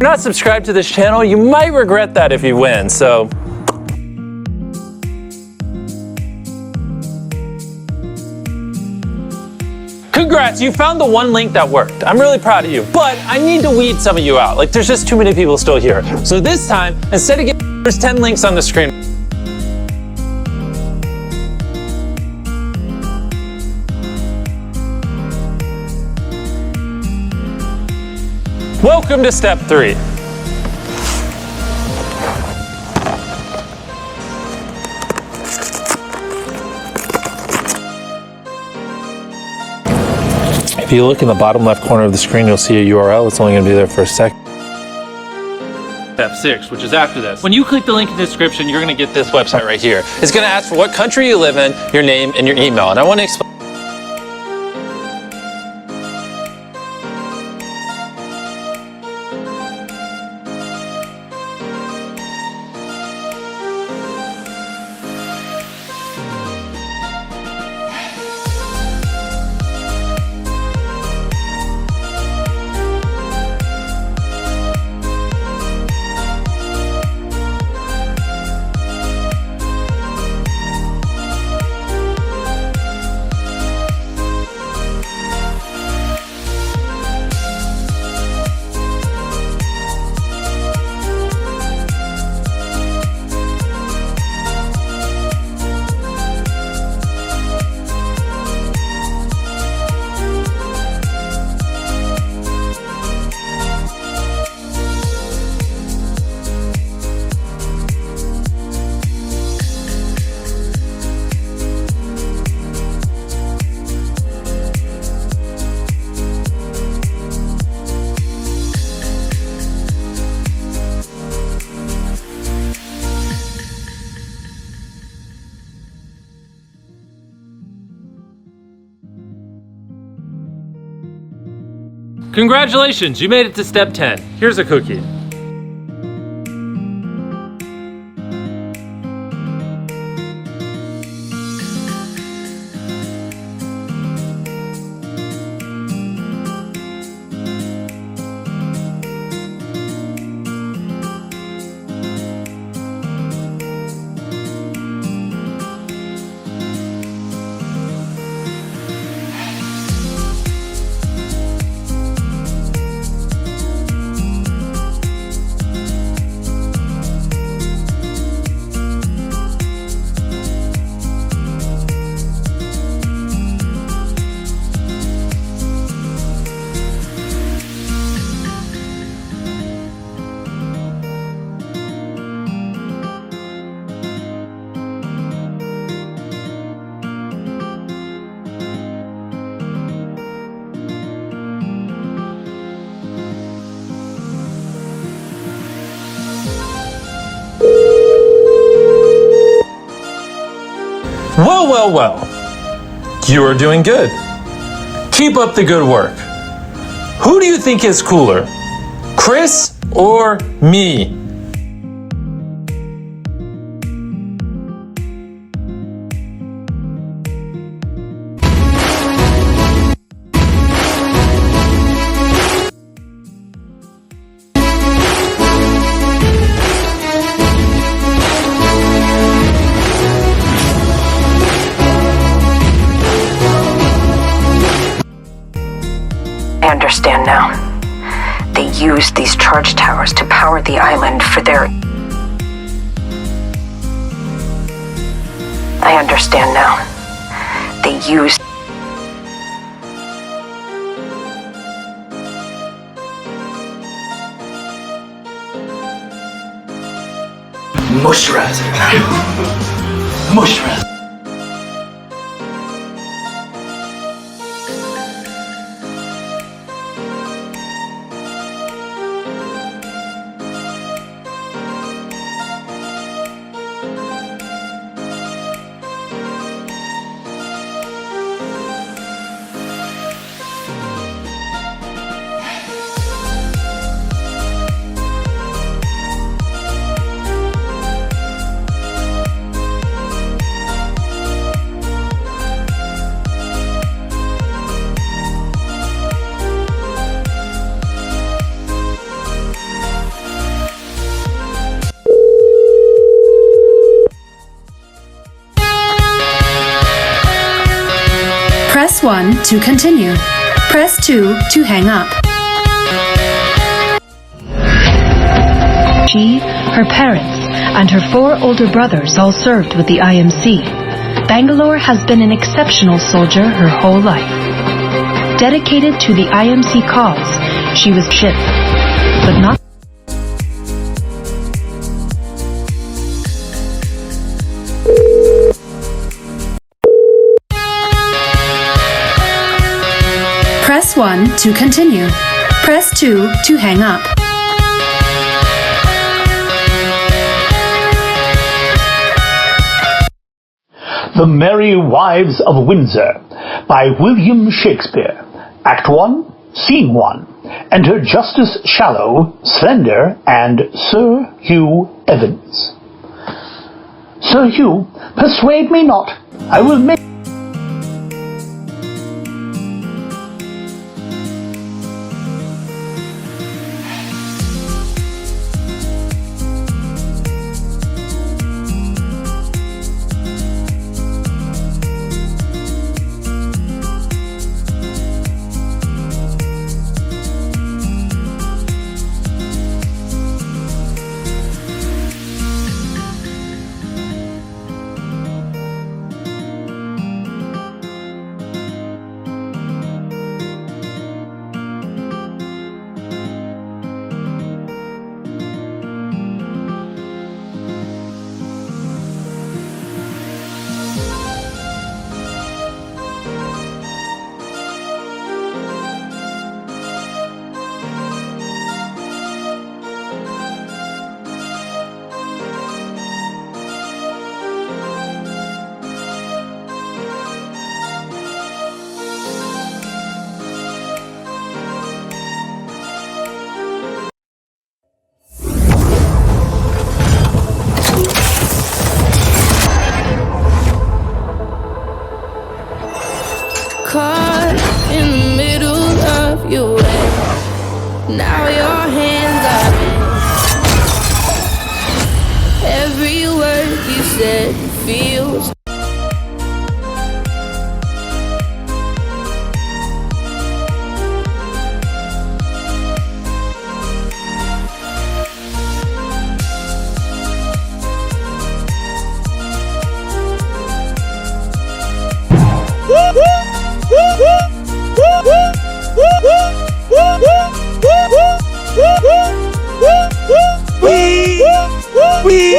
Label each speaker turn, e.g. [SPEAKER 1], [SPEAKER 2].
[SPEAKER 1] you're not subscribed to this channel, you might regret that if you win, so. Congrats, you found the one link that worked. I'm really proud of you, but I need to weed some of you out. Like, there's just too many people still here. So this time, instead of getting, there's 10 links on the screen. Welcome to step 3. If you look in the bottom left corner of the screen, you'll see a URL. It's only going to be there for a sec. Step 6, which is after this. When you click the link in the description, you're going to get this website right here. It's going to ask for what country you live in, your name, and your email. And I want to explain. Congratulations, you made it to step 10. Here's a cookie. Well, well, well. You are doing good. Keep up the good work. Who do you think is cooler? Chris or me?
[SPEAKER 2] I understand now. They used these charge towers to power the island for their... I understand now. They used...
[SPEAKER 3] Moisturize. Moisturize. Press 1 to continue. Press 2 to hang up.
[SPEAKER 4] She, her parents, and her 4 older brothers all served with the IMC. Bangalore has been an exceptional soldier her whole life. Dedicated to the IMC cause, she was ship, but not.
[SPEAKER 3] Press 1 to continue. Press 2 to hang up.
[SPEAKER 5] The Merry Wives of Windsor by William Shakespeare. Act 1, Scene 1. Enter Justice Shallow, Slender, and Sir Hugh Evans. Sir Hugh, persuade me not. I will make...
[SPEAKER 6] Caught in the middle of your way. Now your hands are in. Every word you said feels.
[SPEAKER 7] We